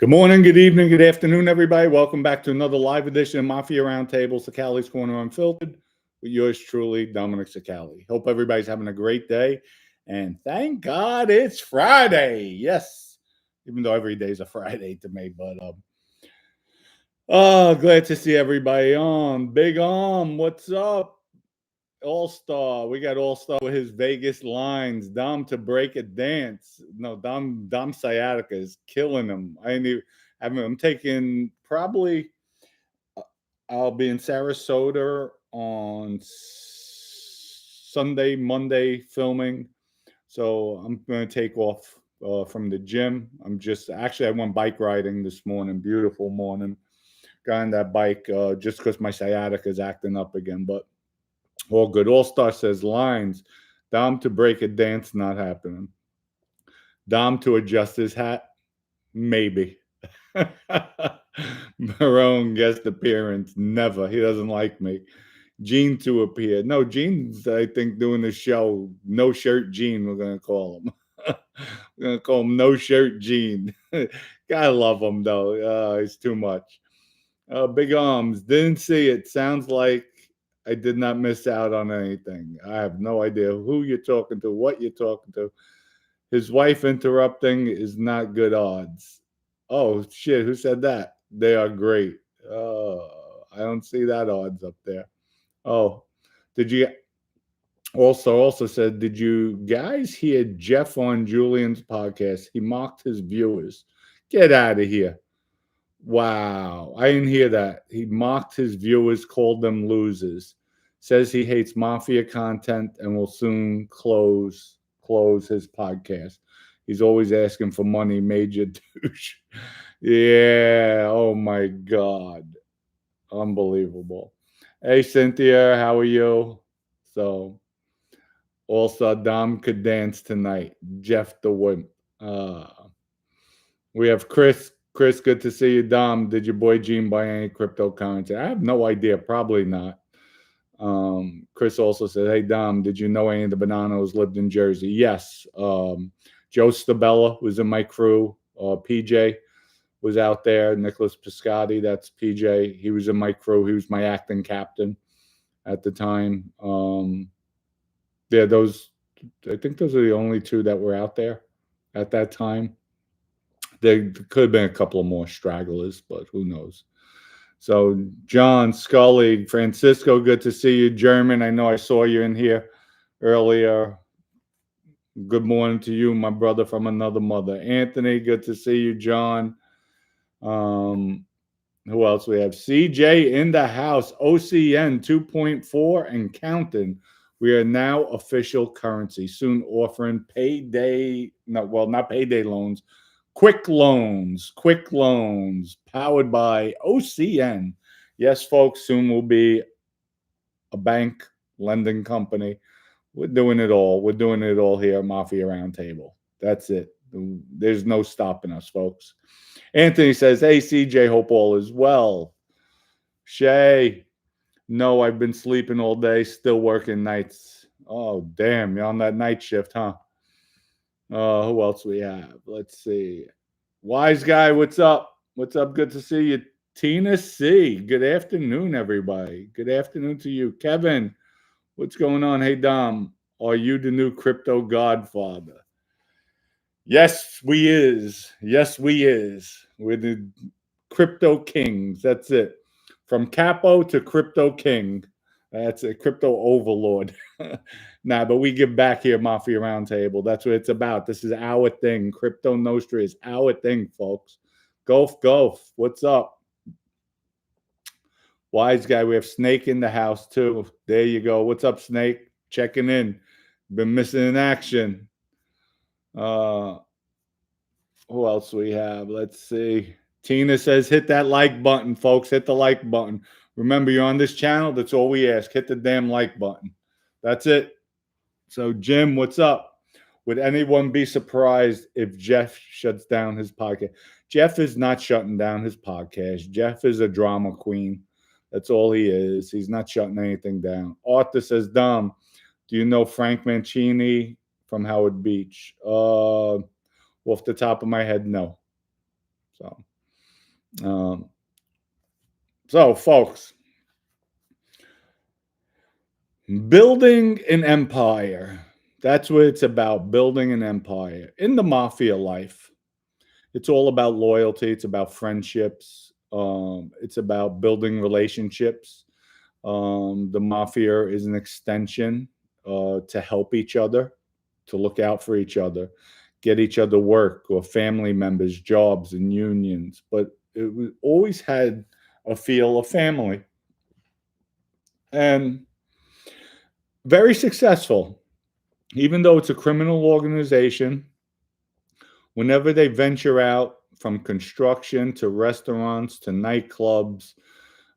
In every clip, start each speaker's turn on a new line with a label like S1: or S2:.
S1: Good morning, good evening, good afternoon, everybody. Welcome back to another live edition of Mafia Roundtable, Sacali's Corner Unfiltered, with yours truly, Dominic Sacali. Hope everybody's having a great day, and thank God it's Friday. Yes, even though every day is a Friday to me, but glad to see everybody on. Big what's up? All-Star. We got All-Star with his Vegas lines. Dom to break a dance. No, Dom sciatica is killing him. I'm taking probably I'll be in Sarasota on Sunday, Monday filming. So I'm going to take off from the gym. I went bike riding this morning. Beautiful morning. Got on that bike just because my sciatica is acting up again, but all good. All-Star says lines. Dom to break a dance, not happening. Dom to adjust his hat, maybe. Marone guest appearance, never. He doesn't like me. Gene to appear. No, Gene's, I think, doing the show. No Shirt Gene, we're going to call him. We're going to call him No Shirt Gene. Gotta love him, though. He's too much. Big Arms, didn't see it. Sounds like I did not miss out on anything. I have no idea who you're talking to, what you're talking to. His wife interrupting is not good odds. Oh, shit, who said that? They are great. I don't see that odds up there. Oh, did you also said, did you guys hear Jeff on Julian's podcast? He mocked his viewers. Get out of here. Wow, I didn't hear that. He mocked his viewers, called them losers. Says he hates Mafia content and will soon close his podcast. He's always asking for money, major douche. Yeah, oh my God. Unbelievable. Hey, Cynthia, how are you? So, also, Dom could dance tonight. Jeff the Wimp. We have Chris. Chris, good to see you. Dom, did your boy Gene buy any cryptocurrency? I have no idea. Probably not. Chris also said, hey, Dom, did you know any of the Bonanos lived in Jersey? Yes. Joe Stabella was in my crew. PJ was out there. Nicholas Piscotti, that's PJ. He was in my crew. He was my acting captain at the time. I think those are the only two that were out there at that time. There could have been a couple of more stragglers, but who knows? So, John, Scully, Francisco, good to see you. German, I know I saw you in here earlier. Good morning to you, my brother from another mother. Anthony, good to see you. John. Who else we have? CJ in the house. OCN 2.4 and counting. We are now official currency. Soon offering not payday loans. Quick loans, powered by OCN. Yes, folks, soon we'll be a bank, lending company. We're doing it all. We're doing it all here at Mafia Roundtable. That's it. There's no stopping us, folks. Anthony says, hey, CJ, hope all is well. Shay, no, I've been sleeping all day, still working nights. Oh, damn, you're on that night shift, huh? Who else we have? Let's see. Wise guy, what's up? What's up? Good to see you. Tina C. Good afternoon, everybody. Good afternoon to you. Kevin, what's going on? Hey, Dom, are you the new crypto godfather? Yes, we is. Yes, we is. We're the crypto kings. That's it. From capo to crypto king. That's a crypto overlord. Nah, but we give back here, Mafia Roundtable. That's what it's about. This is our thing. Crypto Nostra is our thing, folks. Golf. What's up? Wise guy. We have Snake in the house, too. There you go. What's up, Snake? Checking in. Been missing in action. Who else we have? Let's see. Tina says, hit that like button, folks. Hit the like button. Remember, you're on this channel. That's all we ask. Hit the damn like button. That's it. So, Jim, what's up? Would anyone be surprised if Jeff shuts down his podcast? Jeff is not shutting down his podcast. Jeff is a drama queen. That's all he is. He's not shutting anything down. Arthur says, Dom, do you know Frank Mancini from Howard Beach? Off the top of my head, no. So, Um, so, folks, building an empire. That's what it's about, building an empire. In the mafia life, it's all about loyalty, it's about friendships, it's about building relationships. The mafia is an extension to help each other, to look out for each other, get each other work or family members, jobs, and unions. But always had a feel of family and very successful. Even though it's a criminal organization, whenever they venture out from construction to restaurants to nightclubs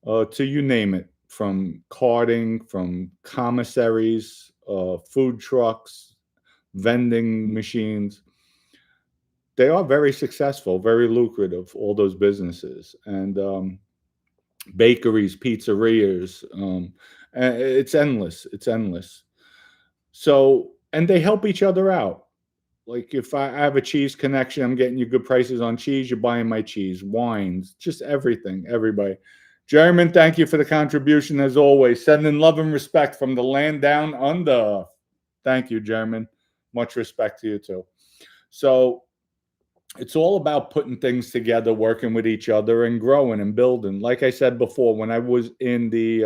S1: to you name it, from carting, from commissaries, food trucks, vending machines. They are very successful, very lucrative, all those businesses. And bakeries, pizzerias. It's endless. It's endless. So, and they help each other out. Like if I have a cheese connection, I'm getting you good prices on cheese. You're buying my cheese, wines, just everything, everybody. Jeremy, thank you for the contribution as always. Sending love and respect from the land down under. Thank you, Jeremy. Much respect to you too. So it's all about putting things together, working with each other, and growing and building. Like I said before, when I was in the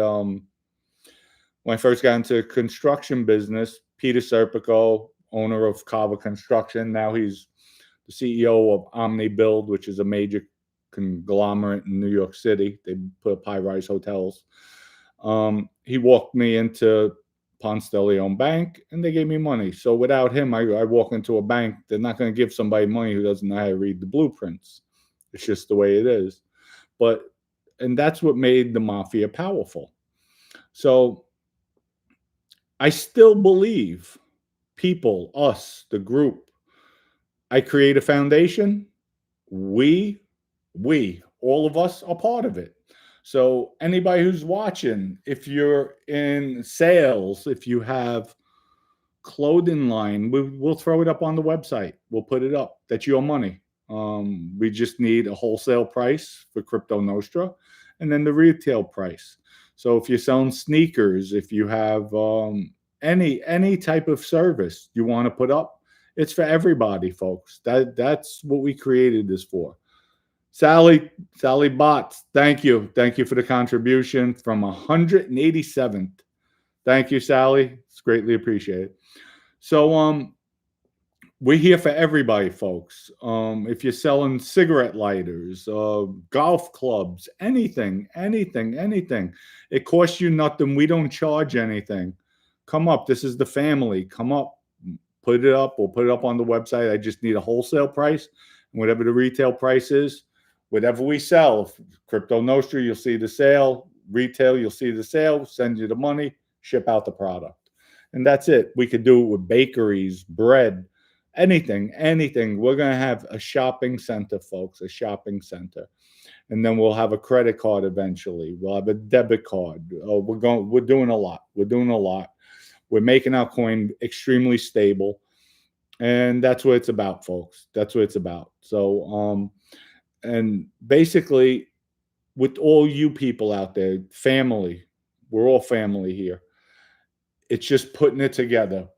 S1: when I first got into construction business, Peter Serpico, owner of Kava Construction, now he's the CEO of Omni Build, which is a major conglomerate in New York City. They put up high-rise hotels. He walked me into Ponce de Leon Bank, and they gave me money. So without him, I walk into a bank. They're not going to give somebody money who doesn't know how to read the blueprints. It's just the way it is. And that's what made the mafia powerful. So I still believe people, us, the group, I create a foundation. We, all of us are part of it. So anybody who's watching, if you're in sales, if you have clothing line, we'll throw it up on the website. We'll put it up. That's your money. We just need a wholesale price for Crypto Nostra, and then the retail price. So if you're selling sneakers, if you have any type of service you want to put up, it's for everybody, folks. That's what we created this for. Sally Bots, thank you for the contribution from 187th. Thank you, Sally. It's greatly appreciated. So we're here for everybody, folks. If you're selling cigarette lighters, golf clubs, anything, it costs you nothing. We don't charge anything. Come up. This is the family. Come up. Put it up. We'll put it up on the website. I just need a wholesale price. Whatever the retail price is, whatever we sell. Crypto Nostra, you'll see the sale. Retail, you'll see the sale. Send you the money. Ship out the product. And that's it. We could do it with bakeries, bread, anything. We're going to have a shopping center, folks, a shopping center. And then we'll have a credit card eventually. We'll have a debit card. We're doing a lot. We're making our coin extremely stable. And that's what it's about, folks. That's what it's about. So, and basically, with all you people out there, family, we're all family here. It's just putting it together,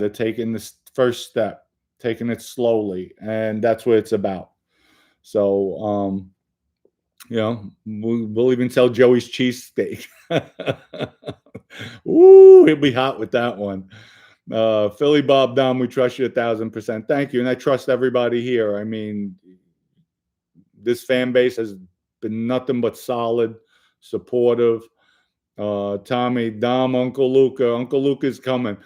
S1: taking this first step, taking it slowly. And that's what it's about. So, we'll even sell Joey's cheesesteak. Ooh, he'll be hot with that one. Philly Bob Dom, we trust you 1,000%. Thank you. And I trust everybody here. I mean, this fan base has been nothing but solid, supportive. Tommy, Dom, Uncle Luca. Uncle Luca's coming.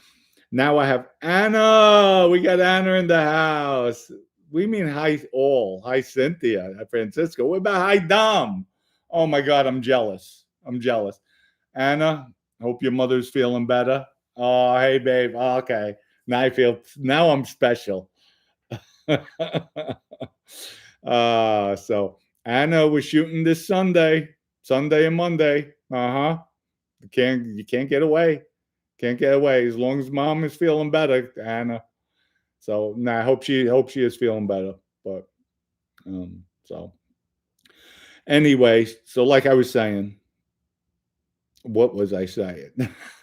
S1: Now I have Anna. We got Anna in the house. We mean hi all. Hi, Cynthia. Hi, Francisco. What about hi, Dom? Oh, my God. I'm jealous. Anna, hope your mother's feeling better. Oh, hey, babe. Oh, okay. Now I'm special. So Anna, we're shooting this Sunday and Monday. You can't get away. As long as mom is feeling better, Anna. So I hope she is feeling better. But so Anyway, so like I was saying, what was I saying?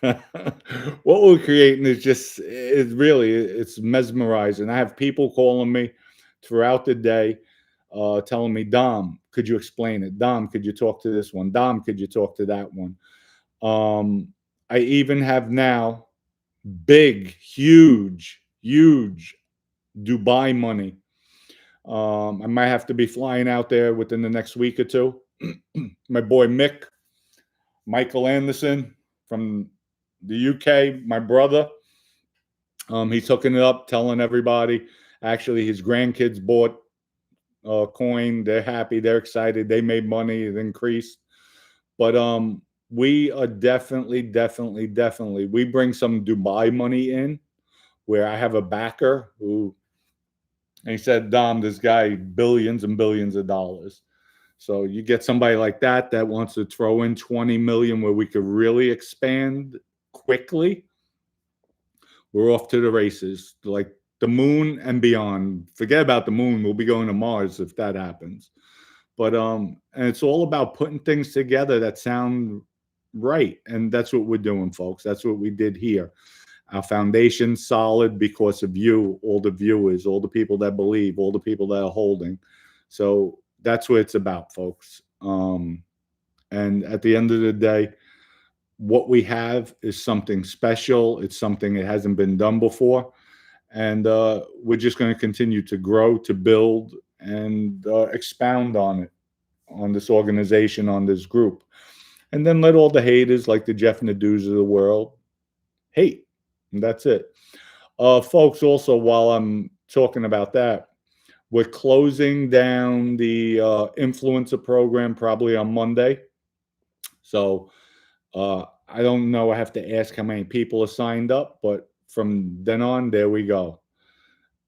S1: What we're creating is just it's really it's mesmerizing. I have people calling me throughout the day, telling me, Dom, could you explain it? Dom, could you talk to this one? Dom, could you talk to that one? Um, I even have now big, huge Dubai money. I might have to be flying out there within the next week or two. My boy Michael Anderson from the UK, my brother. He's hooking it up, telling everybody. Actually, his grandkids bought a coin. They're happy. They're excited. They made money. It increased. But we are definitely. We bring some Dubai money in, where I have a backer who, and he said, Dom, this guy billions and billions of dollars. So you get somebody like that wants to throw in 20 million where we could really expand quickly. We're off to the races, like the moon and beyond. Forget about the moon. We'll be going to Mars if that happens. But and it's all about putting things together that sound right. And that's what we're doing, folks. That's what we did here. Our foundation's solid because of you, all the viewers, all the people that believe, all the people that are holding. So that's what it's about, folks. And at the end of the day, what we have is something special. It's something that hasn't been done before. And we're just going to continue to grow, to build, and expound on it, on this organization, on this group. And then let all the haters, like the Jeff Nadeau's of the world, hate. And that's it. Folks, also, while I'm talking about that, we're closing down the influencer program probably on Monday. So I don't know. I have to ask how many people are signed up, but from then on, there we go.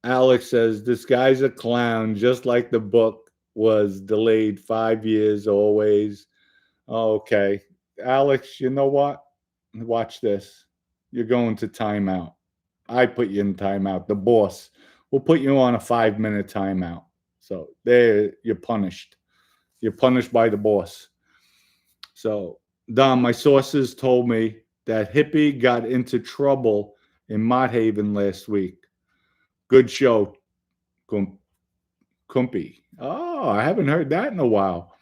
S1: Alex says, this guy's a clown, just like the book was delayed 5 years always. Oh, okay. Alex, you know what? Watch this. You're going to timeout. I put you in timeout. The boss will put you on a 5-minute timeout. So there, you're punished. You're punished by the boss. So, Dom, my sources told me that Hippie got into trouble in Mott Haven last week. Good show, Kumpy. Oh, I haven't heard that in a while.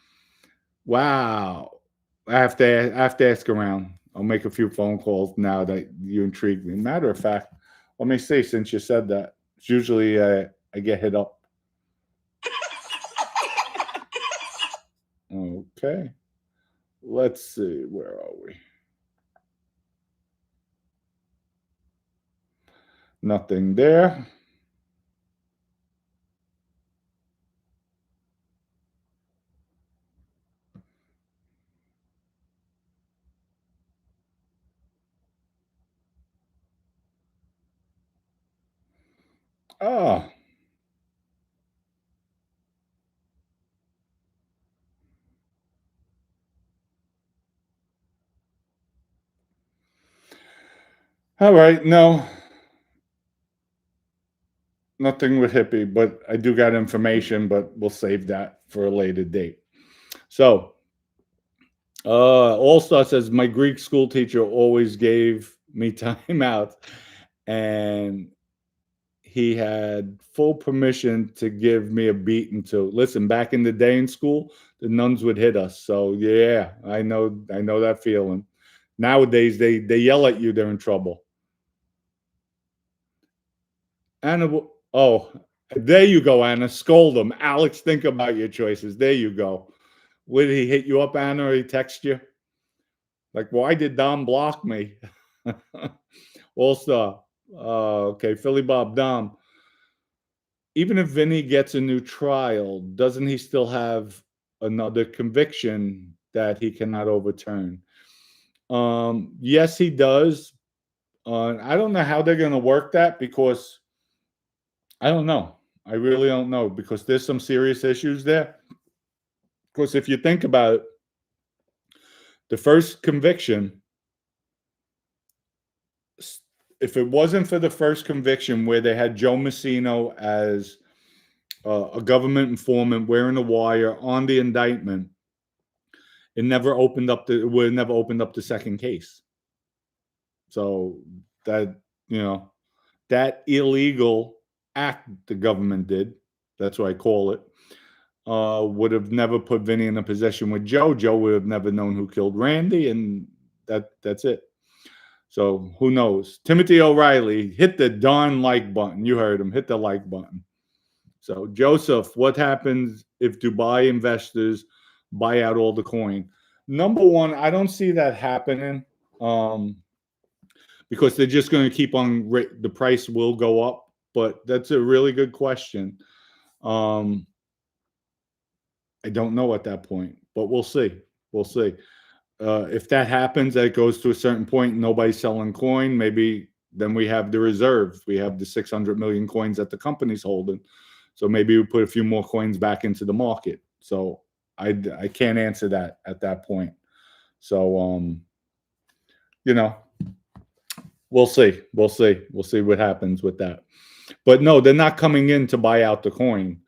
S1: Wow. I have to ask around. I'll make a few phone calls now that you intrigued me. Matter of fact, let me see, since you said that. It's usually I get hit up. Okay. Let's see. Where are we? Nothing there. Oh, all right. No, nothing with hippie, but I do got information, but we'll save that for a later date. So, All Star says my Greek school teacher always gave me time out, and he had full permission to give me a beating too. Listen, back in the day in school, the nuns would hit us. So yeah, I know that feeling. Nowadays they yell at you, they're in trouble. Anna, oh, there you go, Anna. Scold him. Alex, think about your choices. There you go. Would he hit you up, Anna, or he text you? Like, why did Dom block me? Also, okay, Philly Bob Dom. Even if Vinny gets a new trial, doesn't he still have another conviction that he cannot overturn? Yes, he does. I don't know how they're going to work that because I don't know. I really don't know because there's some serious issues there. Of course, if you think about it, the first conviction, if it wasn't for the first conviction where they had Joe Messino as a government informant wearing a wire on the indictment, it never opened up the it would have never opened up the second case. So that, you know, that illegal act the government did, that's what I call it, would have never put Vinny in a position with Joe. Joe would have never known who killed Randy, and that's it. So who knows? Timothy O'Reilly, hit the darn like button. You heard him. Hit the like button. So Joseph, what happens if Dubai investors buy out all the coin? Number one, I don't see that happening, because they're just going to keep on. The price will go up, but that's a really good question. I don't know at that point, but we'll see. We'll see. If that happens, that it goes to a certain point, nobody's selling coin, maybe then we have the reserve. We have the 600 million coins that the company's holding. So maybe we put a few more coins back into the market. So I can't answer that at that point. So, you know, we'll see. We'll see. We'll see what happens with that. But no, they're not coming in to buy out the coin.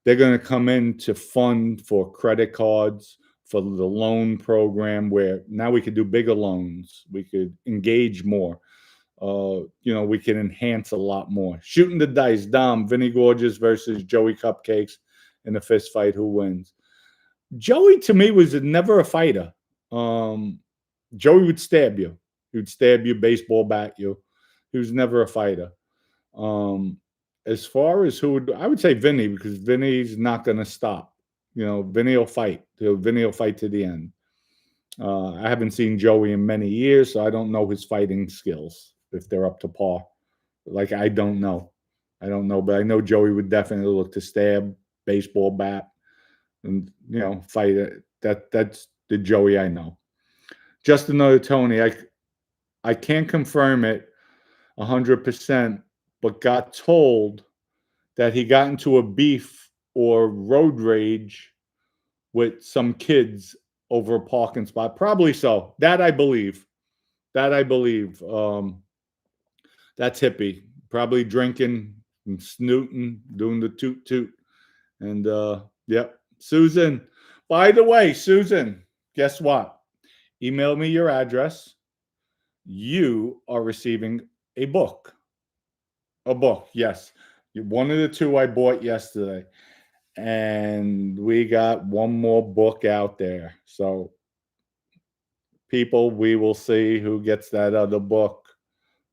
S1: They're going to come in to fund for credit cards, for the loan program, where now we could do bigger loans. We could engage more. You know, we can enhance a lot more. Shooting the dice, Dom, Vinny Gorgeous versus Joey Cupcakes in a fist fight. Who wins? Joey, to me, was never a fighter. Joey would stab you. He would stab you, baseball bat you. He was never a fighter. As far as who would, I would say Vinny, because Vinny's not going to stop. You know, Vinny will fight. Vinny will fight to the end. I haven't seen Joey in many years, so I don't know his fighting skills, if they're up to par. Like, I don't know. I don't know, but I know Joey would definitely look to stab, baseball bat, and, you know, fight it. That's the Joey I know. Just another Tony. I can't confirm it 100%, but got told that he got into a beef or road rage with some kids over a parking spot. Probably so. That I believe. That I believe. That's hippie. Probably drinking and snooting, doing the toot toot. And yep. Susan. By the way, Susan, guess what? Email me your address. You are receiving a book. A book, yes. One of the two I bought yesterday. And we got one more book out there. So, people, we will see who gets that other book.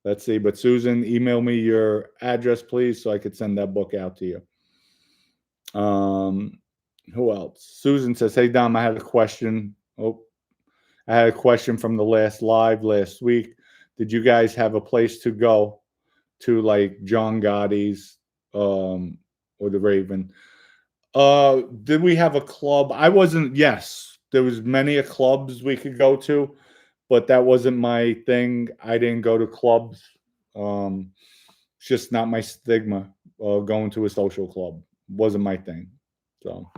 S1: Let's see. But Susan, email me your address, please, so I could send that book out to you. Who else? Susan says, hey, Dom, I had a question. I had a question from the last live last week. Did you guys have a place to go to, like John Gotti's or the Raven? Did we have a club? I wasn't. Yes, there was many a clubs we could go to, but that wasn't my thing. I didn't go to clubs. It's just not my stigma. Going to a social club wasn't my thing. So,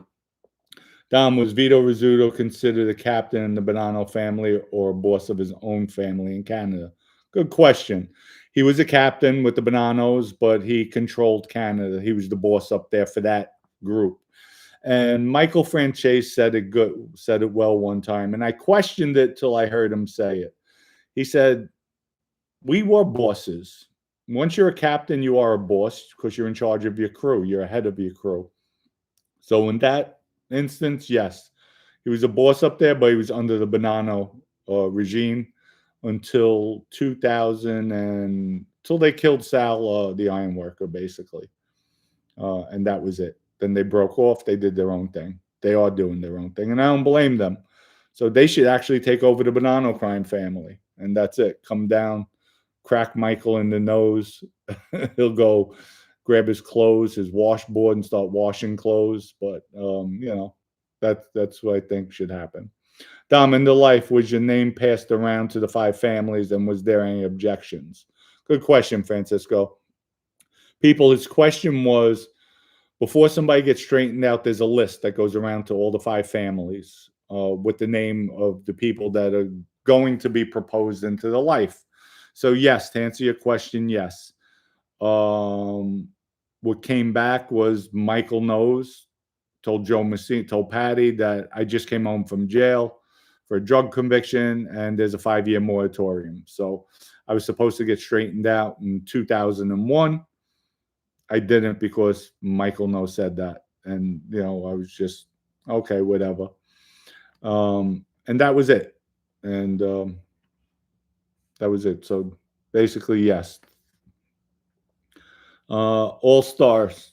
S1: Dom, was Vito Rizzuto considered a captain in the Bonanno family or a boss of his own family in Canada? Good question. He was a captain with the Bonannos, but he controlled Canada. He was the boss up there for that group. And Michael Franchese said it well one time, and I questioned it till I heard him say it. He said, we were bosses. Once you're a captain, you are a boss because you're in charge of your crew. You're ahead of your crew. So in that instance, yes, he was a boss up there, but he was under the Bonanno regime until 2000 until they killed Sal, the iron worker, basically. And that was it. Then they broke off. They did their own thing. They are doing their own thing, and I don't blame them. So they should actually take over the Bonanno crime family, and that's it. Come down, crack Michael in the nose. He'll go grab his clothes, his washboard, and start washing clothes. But you know, that's what I think should happen. Dom, in the life, was your name passed around to the 5 families, and was there any objections? Good question, Francisco. People, his question was, before somebody gets straightened out, there's a list that goes around to all the 5 families with the name of the people that are going to be proposed into the life. So yes, to answer your question, yes. What came back was Michael knows, told Joe Messina, told Patty that I just came home from jail. for a drug conviction, and there's a 5-year moratorium. So I was supposed to get straightened out in 2001. I didn't because Michael No said that, and I was just okay, whatever. And that was it, and that was it. So basically, yes. All Stars.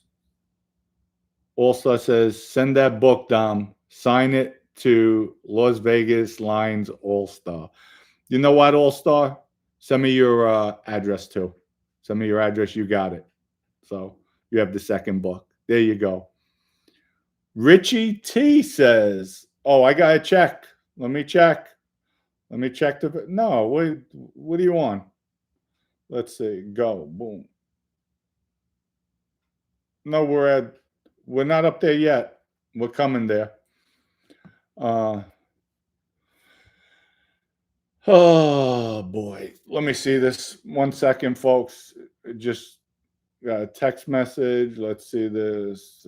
S1: All Star says, send that book, Dom. Sign it to Las Vegas Lines All Star. You know what, All Star? Send me your address too. Send me your address. You got it. So you have the second book. There you go. Richie T says, oh, I got to check. Let me check. No, what do you want? Let's see. Go. Boom. No, we're not up there yet. We're coming there. Oh boy. Let me see this. 1 second, folks. Just got a text message. Let's see this.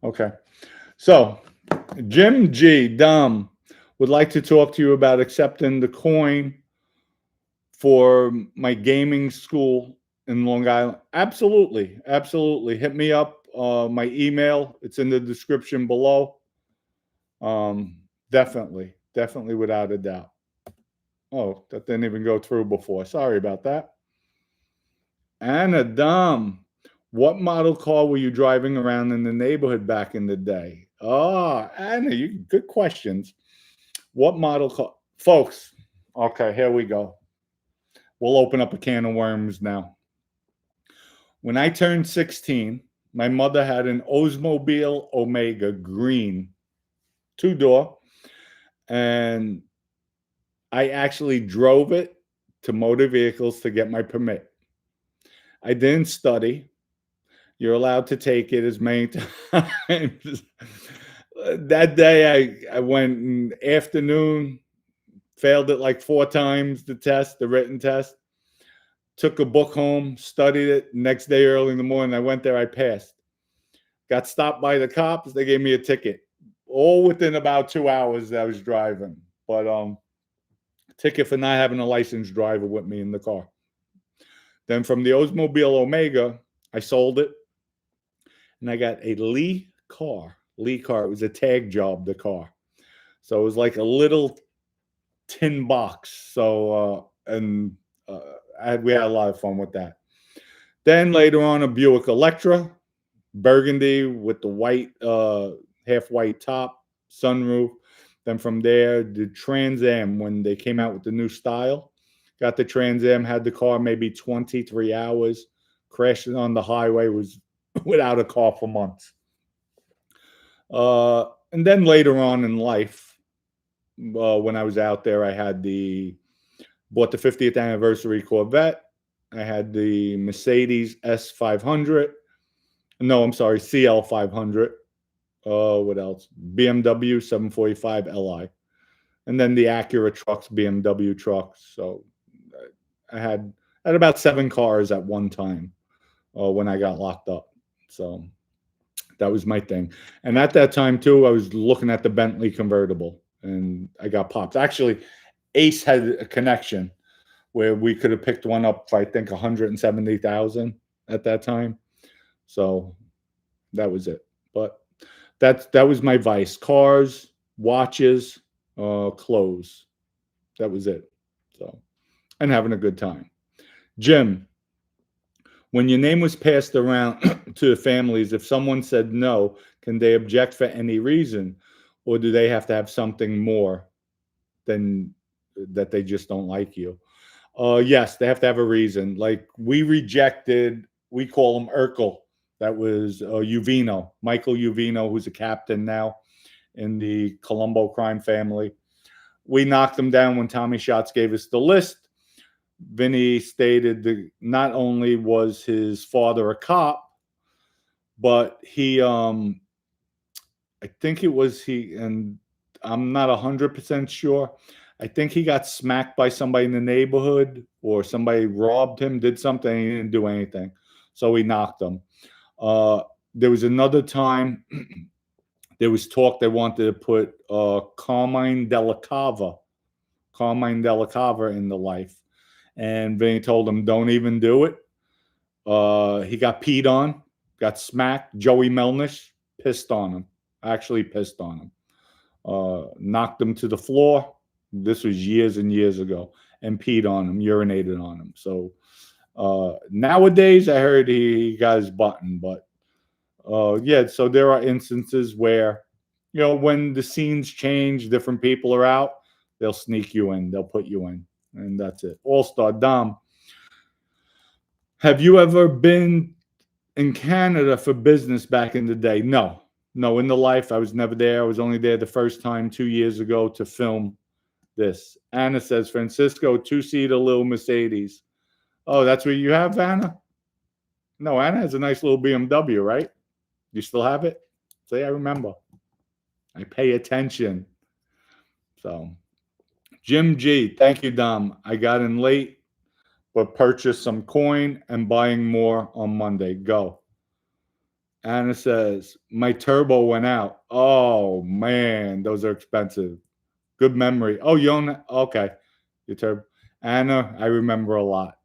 S1: Okay. So, Jim G. Dom would like to talk to you about accepting the coin for my gaming school in Long Island. Absolutely. Absolutely. Hit me up. My email, it's in the description below. Definitely. Definitely, without a doubt. Oh, that didn't even go through before. Sorry about that. Anna Dom, what model car were you driving around in the neighborhood back in the day? Oh, Anna, good questions. What model car? Folks, okay, here we go. We'll open up a can of worms now. When I turned 16, my mother had an Oldsmobile Omega green, 2-door, and I actually drove it to motor vehicles to get my permit. I didn't study. You're allowed to take it as many times. That day I went in afternoon, failed it like 4 times, the written test. Took a book home, studied it. Next day early in the morning, I went there, I passed. Got stopped by the cops. They gave me a ticket. All within about 2 hours that I was driving. But ticket for not having a licensed driver with me in the car. Then from the Oldsmobile Omega, I sold it. And I got a Lee car. It was a tag job, the car. So it was like a little tin box. So, we had a lot of fun with that. Then later on, a Buick Electra, burgundy with the white, half white top, sunroof. Then from there, the Trans Am, when they came out with the new style, got the Trans Am, had the car maybe 23 hours, crashed it on the highway, was without a car for months. And then later on in life, when I was out there, I bought the 50th anniversary Corvette. I had the Mercedes S500. No, I'm sorry, CL500. What else? BMW 745 Li. And then the Acura trucks, BMW trucks. So I had about 7 cars at one time when I got locked up. So that was my thing. And at that time, too, I was looking at the Bentley convertible, and I got popped. Actually, Ace had a connection where we could have picked one up for, I think, 170,000 at that time. So that was it. But that was my vice: cars, watches, clothes. That was it. So, and having a good time. Jim, when your name was passed around to the families, if someone said no, can they object for any reason, or do they have to have something more than that they just don't like you? Yes, they have to have a reason. Like we call him Urkel. That was Uvino, Michael Uvino, who's a captain now in the Colombo crime family. We knocked him down when Tommy Schatz gave us the list. Vinny stated that not only was his father a cop, but he, I think it was and I'm not 100% sure. I think he got smacked by somebody in the neighborhood, or somebody robbed him, did something, he didn't do anything. So he knocked him. Uh, there was another time there was talk they wanted to put Carmine Delicava in the life. And Vinny told him, don't even do it. He got peed on, got smacked. Joey Melnish pissed on him, actually pissed on him. Knocked him to the floor. This was years and years ago, and peed on him, urinated on him. So nowadays, I heard he got his button, but yeah. So there are instances where, when the scenes change, different people are out, they'll sneak you in, they'll put you in, and that's it. All-Star Dom, have you ever been in Canada for business back in the day? No. In the life, I was never there. I was only there the first time 2 years ago to film this. Anna says, Francisco, two-seater little Mercedes. Oh, that's what you have, Anna? No, Anna has a nice little BMW, right? You still have it? See, I remember. I pay attention. So, Jim G, thank you, Dom. I got in late, but purchased some coin and buying more on Monday. Go. Anna says, my turbo went out. Oh, man, those are expensive. Good memory. Oh, you own it? Okay. Your turbo. Anna, I remember a lot.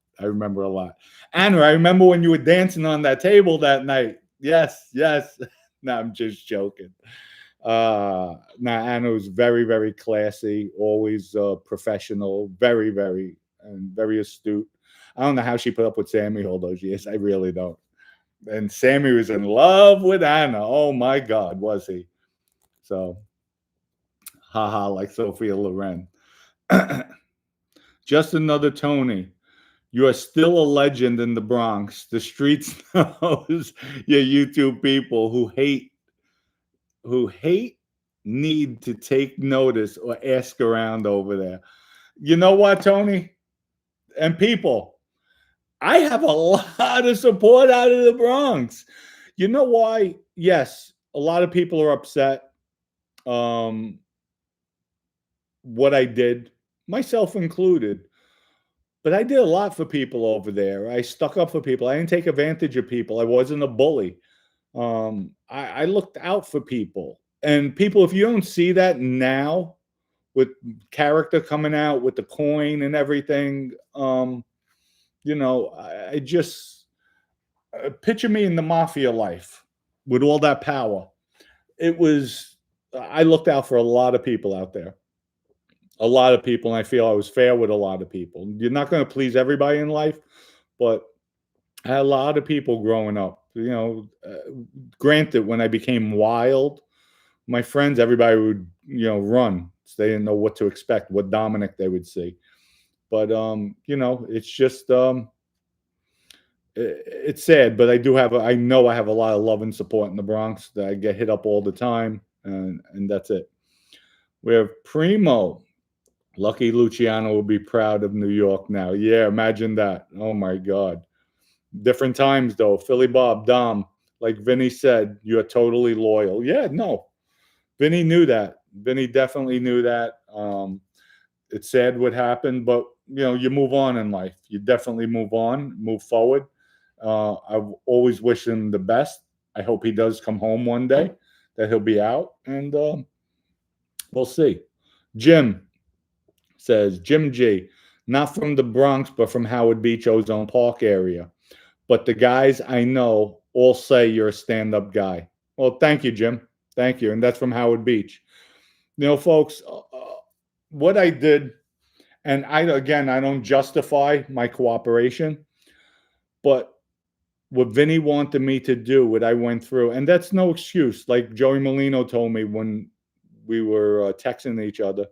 S1: Anna, I remember when you were dancing on that table that night. Yes. No, I'm just joking. Anna was very, very classy, always professional, very, very, and very astute. I don't know how she put up with Sammy all those years. I really don't. And Sammy was in love with Anna. Oh my God, was he? So, haha, like Sophia Loren. Just another Tony. You are still a legend in the Bronx. The streets knows your YouTube people who hate need to take notice or ask around over there. You know what, Tony? And people, I have a lot of support out of the Bronx. You know why? Yes, a lot of people are upset. What I did, myself included. But I did a lot for people over there. I stuck up for people. I didn't take advantage of people. I wasn't a bully. I looked out for people. And people, if you don't see that now, with character coming out, with the coin and everything, I just picture me in the Mafia life with all that power. I looked out for a lot of people out there. A lot of people, and I feel I was fair with a lot of people. You're not going to please everybody in life, but I had a lot of people growing up. Granted, when I became wild, my friends, everybody would, run. So they didn't know what to expect, what Dominic they would see. But it's just it's sad. But I know I have a lot of love and support in the Bronx. That I get hit up all the time, and that's it. We have Primo. Lucky Luciano will be proud of New York now. Yeah, imagine that. Oh my God. Different times though. Philly Bob, Dom, like Vinny said, you're totally loyal. Yeah, no. Vinny knew that. Vinny definitely knew that. It's sad what happened, but you move on in life. You definitely move on, move forward. I've always wished him the best. I hope he does come home one day, that he'll be out, and we'll see. Jim says, Jim G, not from the Bronx, but from Howard Beach, Ozone Park area. But the guys I know all say you're a stand-up guy. Well, thank you, Jim. Thank you. And that's from Howard Beach. Folks, what I did, and I don't justify my cooperation, but what Vinny wanted me to do, what I went through, and that's no excuse. Like Joey Molino told me when we were texting each other,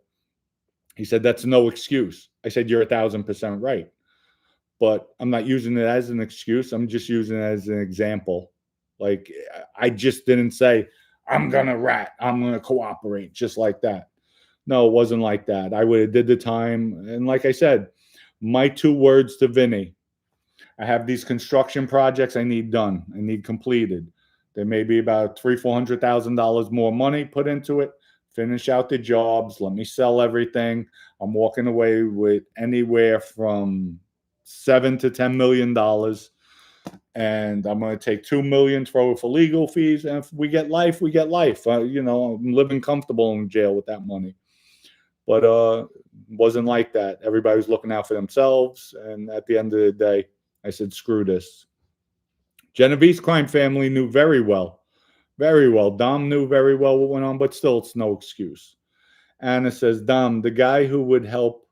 S1: he said, that's no excuse. I said, you're 1,000% right. But I'm not using it as an excuse. I'm just using it as an example. Like, I just didn't say, I'm going to rat. I'm going to cooperate just like that. No, it wasn't like that. I would have did the time. And like I said, my 2 words to Vinny, I have these construction projects I need done. I need completed. There may be about $300,000-$400,000 more money put into it. finish out the jobs. Let me sell everything. I'm walking away with anywhere from $7 to $10 million, and I'm going to take $2 million, throw it for legal fees, and if we get life, we get life. I'm living comfortable in jail with that money. But wasn't like that. Everybody was looking out for themselves, and at the end of the day, I said, screw this. Genevieve's crime family knew very well. Very well. Dom knew very well what went on, but still, it's no excuse. Anna says, Dom, the guy who would help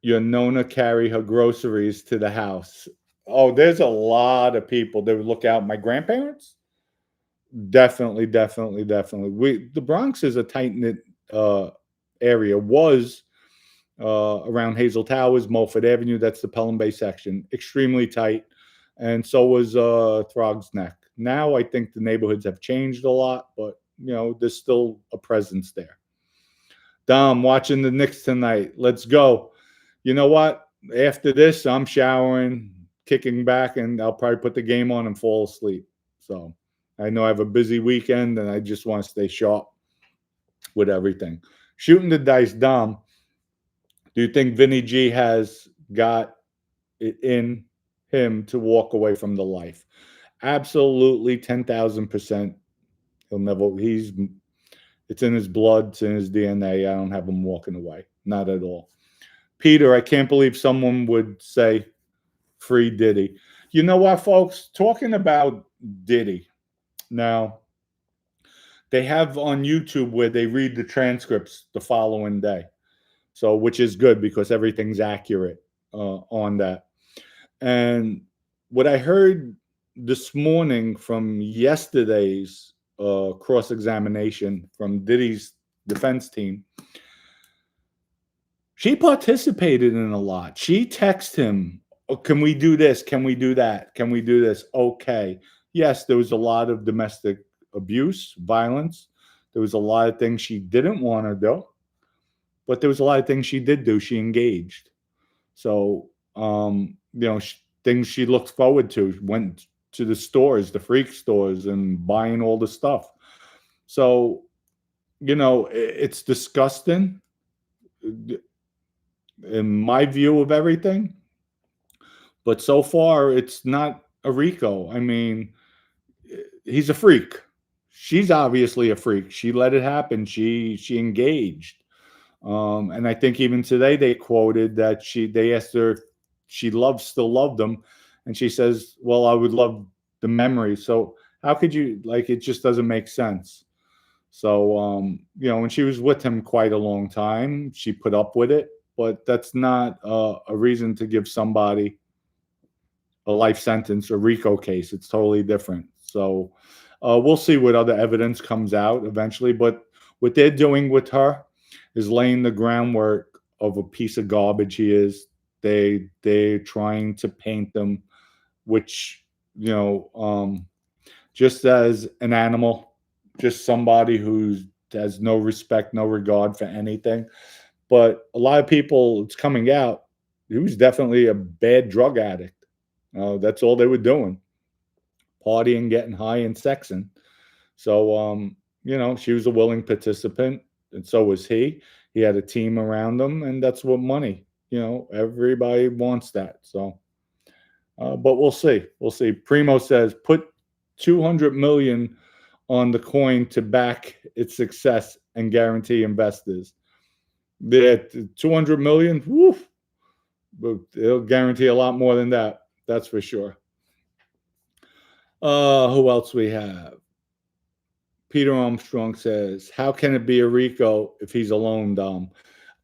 S1: your Nona carry her groceries to the house. Oh, there's a lot of people that would look out. My grandparents? Definitely, definitely, definitely. The Bronx is a tight-knit area. Was around Hazel Towers, Mulford Avenue. That's the Pelham Bay section. Extremely tight. And so was Throggs Neck. Now I think the neighborhoods have changed a lot, but there's still a presence there. Dom, watching the Knicks tonight. Let's go. You know what? After this, I'm showering, kicking back, and I'll probably put the game on and fall asleep. So I know I have a busy weekend, and I just want to stay sharp with everything. Shooting the dice, Dom. Do you think Vinny G has got it in him to walk away from the life? Absolutely, 10,000%. He'll never. It's in his blood. It's in his DNA. I don't have him walking away. Not at all. Peter, I can't believe someone would say free Diddy. You know what, folks? Talking about Diddy. Now, they have on YouTube where they read the transcripts the following day. So, which is good because everything's accurate on that. And what I heard this morning from yesterday's cross-examination from Diddy's defense team, she participated in a lot. She texted him, oh, can we do this? Can we do that? Can we do this? Okay. Yes, there was a lot of domestic abuse, violence. There was a lot of things she didn't want to do, but there was a lot of things she did do. She engaged. So, things she looked forward to, went to the stores, the freak stores, and buying all the stuff. So, it's disgusting in my view of everything. But so far, it's not a Rico. I mean, he's a freak. She's obviously a freak. She let it happen. She engaged. And I think even today they quoted that they asked her if she still loved him. And she says, well, I would love the memory. So how could you, it just doesn't make sense. So, when she was with him quite a long time, she put up with it, but that's not a reason to give somebody a life sentence or RICO case. It's totally different. So we'll see what other evidence comes out eventually. But what they're doing with her is laying the groundwork of a piece of garbage he is. They're trying to paint them, which, just as an animal, just somebody who has no respect, no regard for anything. But a lot of people, it's coming out, he was definitely a bad drug addict. That's all they were doing. Partying, getting high, and sexing. So, she was a willing participant, and so was he. He had a team around him, and that's what money. Everybody wants that. So, but we'll see. We'll see. Primo says, put 200 million on the coin to back its success and guarantee investors. The 200 million, woof, it'll guarantee a lot more than that. That's for sure. Who else we have? Peter Armstrong says, how can it be a RICO if he's alone, Dom?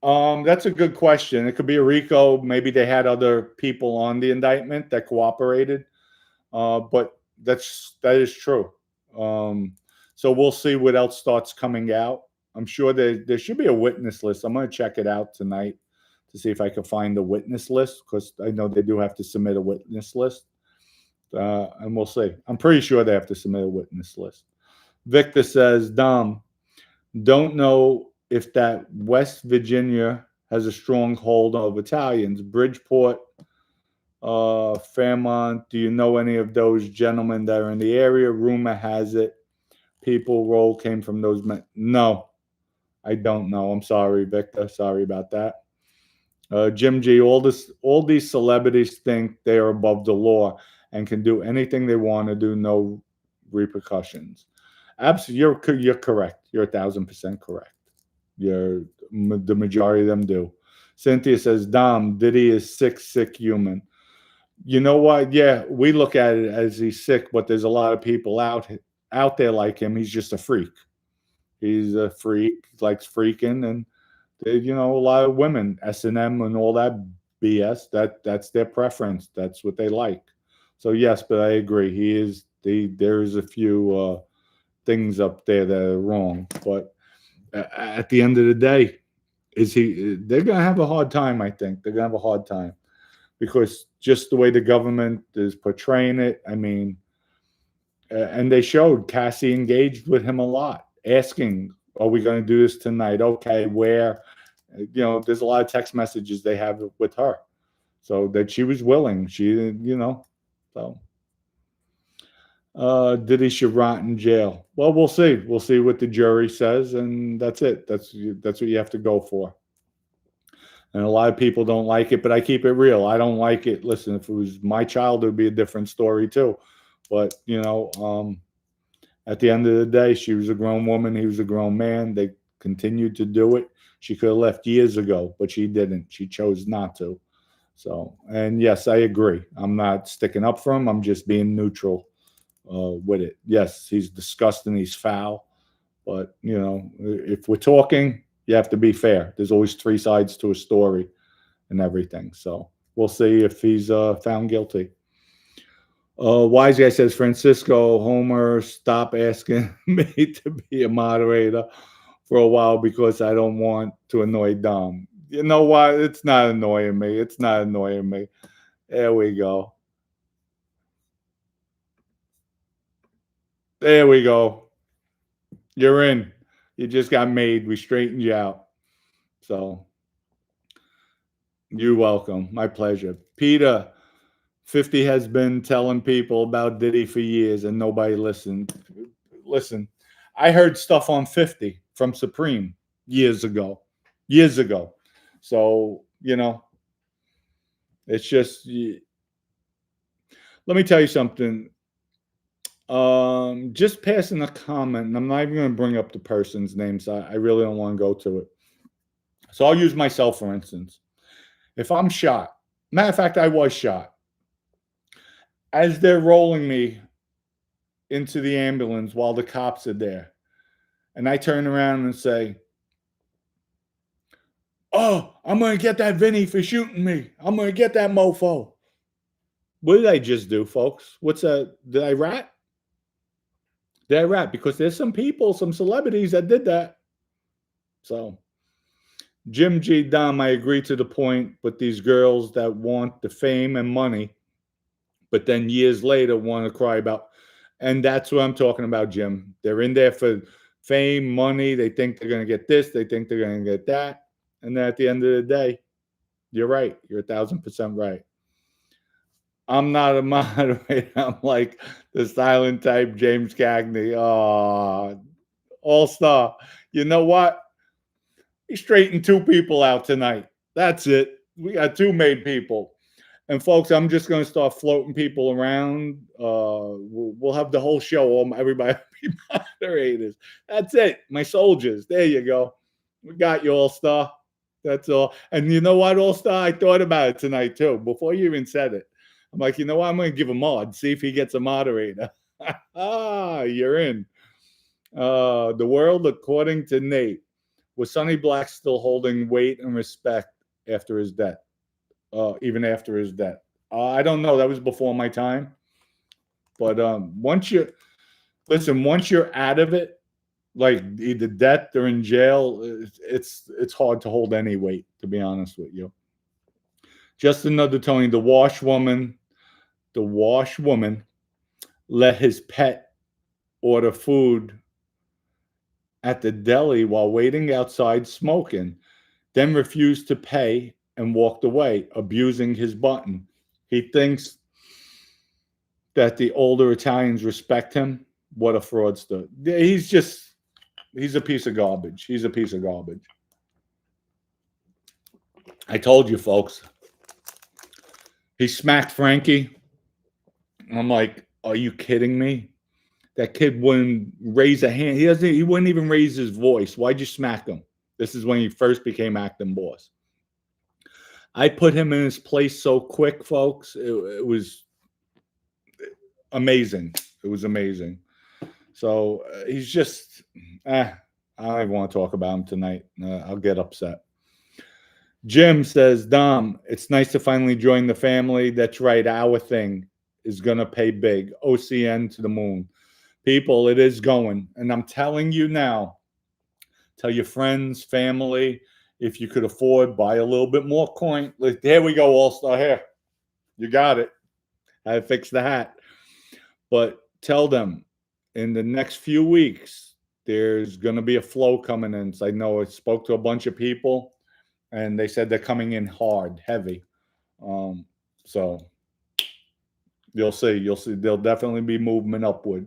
S1: That's a good question. It could be a RICO. Maybe they had other people on the indictment that cooperated. But that is true. So we'll see what else starts coming out. I'm sure there should be a witness list. I'm going to check it out tonight to see if I can find the witness list, because I know they do have to submit a witness list. And we'll see. I'm pretty sure they have to submit a witness list. Victor says, Dom, don't know if that West Virginia has a strong hold of Italians. Bridgeport, Fairmont, do you know any of those gentlemen that are in the area? Rumor has it people roll came from those men. No, I don't know. I'm sorry, Victor. Sorry about that. Jim G, all these celebrities think they are above the law and can do anything they want to do, no repercussions. Absolutely, you're correct. You're 1,000% correct. You're the majority of them do. Cynthia says, Dom, Diddy is sick human. You know what? Yeah, we look at it as he's sick, but there's a lot of people out there like him. He's just a freak. He's a freak, likes freaking, and a lot of women, S&M and all that BS. That's their preference. That's what they like. So yes, but I agree. There's a few things up there that are wrong, but at the end of the day, they're gonna have a hard time. I think they're gonna have a hard time because just the way the government is portraying it. I mean, and they showed Cassie engaged with him a lot, asking, "Are we going to do this tonight? Okay, where?" There's a lot of text messages they have with her, so that she was willing. So Diddy should rot in jail. Well, we'll see. We'll see what the jury says, and that's it. That's what you have to go for. And a lot of people don't like it, but I keep it real. I don't like it. Listen, if it was my child, it would be a different story too. But at the end of the day, she was a grown woman. He was a grown man. They continued to do it. She could have left years ago, but she didn't. She chose not to. So, and yes, I agree. I'm not sticking up for him. I'm just being neutral with it. Yes, he's disgusting. He's foul. But, if we're talking, you have to be fair. There's always three sides to a story and everything. So we'll see if he's found guilty. Wise guy says, Francisco, Homer, stop asking me to be a moderator for a while because I don't want to annoy Dom. You know what? It's not annoying me. It's not annoying me. There we go. There we go. You're in. You just got made. We straightened you out. So you're welcome. My pleasure. Peter, 50 has been telling people about Diddy for years and nobody listened. Listen, I heard stuff on 50 from Supreme years ago. So, it's just, let me tell you something. Just passing a comment, and I'm not even going to bring up the person's name, so I really don't want to go to it. So I'll use myself, for instance. If I'm shot, matter of fact, I was shot. As they're rolling me into the ambulance while the cops are there, and I turn around and say, "Oh, I'm going to get that Vinny for shooting me. I'm going to get that mofo." What did I just do, folks? What's that? Did I rat? Did I rat? Because there's some people, some celebrities that did that. So, Jim G. Dom, I agree to the point, but these girls that want the fame and money, but then years later want to cry about, and that's what I'm talking about, Jim. They're in there for fame, money. They think they're going to get this. They think they're going to get that. And then at the end of the day, you're right. You're 1,000% right. I'm not a moderator. I'm like the silent type James Cagney. Oh, all-star. You know what? We straightened two people out tonight. That's it. We got two made people. And folks, I'm just going to start floating people around. We'll have the whole show. Everybody be moderators. That's it. My soldiers. There you go. We got you, all-star. That's all. And you know what, all-star? I thought about it tonight, too, before you even said it. I'm like, you know what? I'm going to give a mod. See if he gets a moderator. You're in. The world, according to Nate, was Sonny Black still holding weight and respect after his death? Even after his death? I don't know. That was before my time. But once you're out of it, like either death or in jail, it's hard to hold any weight, to be honest with you. Just another Tony, the wash woman let his pet order food at the deli while waiting outside smoking, then refused to pay and walked away, abusing his button. He thinks that the older Italians respect him. What a fraudster. He's just, He's a piece of garbage. He's a piece of garbage. I told you, folks. He smacked Frankie. I'm like, are you kidding me? That kid wouldn't raise a hand. He wouldn't even raise his voice. Why'd you smack him? This is when he first became acting boss. I put him in his place so quick, folks. It was amazing. It was amazing. So he's just, I don't want to talk about him tonight. I'll get upset. Jim says, Dom, it's nice to finally join the family. That's right. Our thing is going to pay big. OCN to the moon. People, it is going. And I'm telling you now, tell your friends, family, if you could afford, buy a little bit more coin. Here we go, All-Star. Here. You got it. I fixed the hat. But tell them in the next few weeks, there's going to be a flow coming in. So I know I spoke to a bunch of people, and they said they're coming in hard, heavy. So you'll see. You'll see. There'll definitely be movement upward.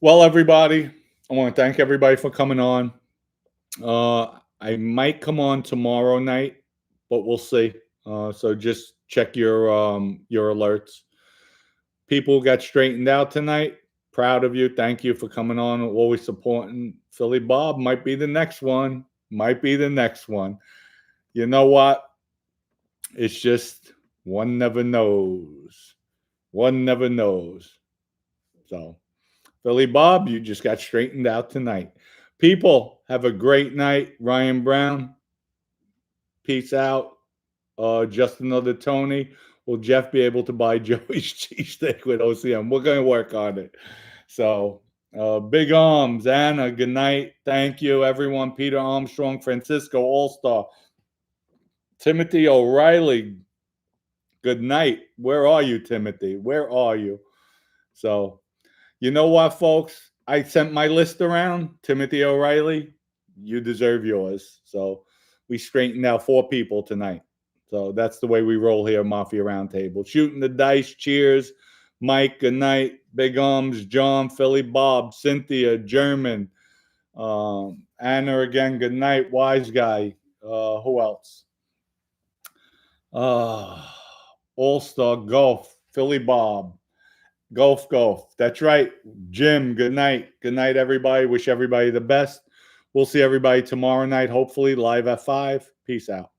S1: Well, everybody, I want to thank everybody for coming on. I might come on tomorrow night, but we'll see. So just check your alerts. People got straightened out tonight. Proud of you. Thank you for coming on. Always supporting. Philly Bob might be the next one. Might be the next one. You know what? It's just one never knows. One never knows. So, Philly Bob, you just got straightened out tonight. People, have a great night. Ryan Brown, peace out. Just another Tony. Will Jeff be able to buy Joey's cheesesteak with OCM? We're going to work on it. So, big arms. Anna, good night. Thank you, everyone. Peter Armstrong, Francisco, All-Star. Timothy O'Reilly, good night. Where are you, Timothy? Where are you? So, you know what, folks? I sent my list around. Timothy O'Reilly, you deserve yours. So, we straightened out 4 people tonight. So that's the way we roll here, Mafia Roundtable. Shooting the dice. Cheers. Mike, good night. Big Arms, John, Philly Bob, Cynthia, German. Anna again, good night. Wise Guy. Who else? All-Star Golf, Philly Bob. Golf. That's right. Jim, good night. Good night, everybody. Wish everybody the best. We'll see everybody tomorrow night, hopefully, live at 5. Peace out.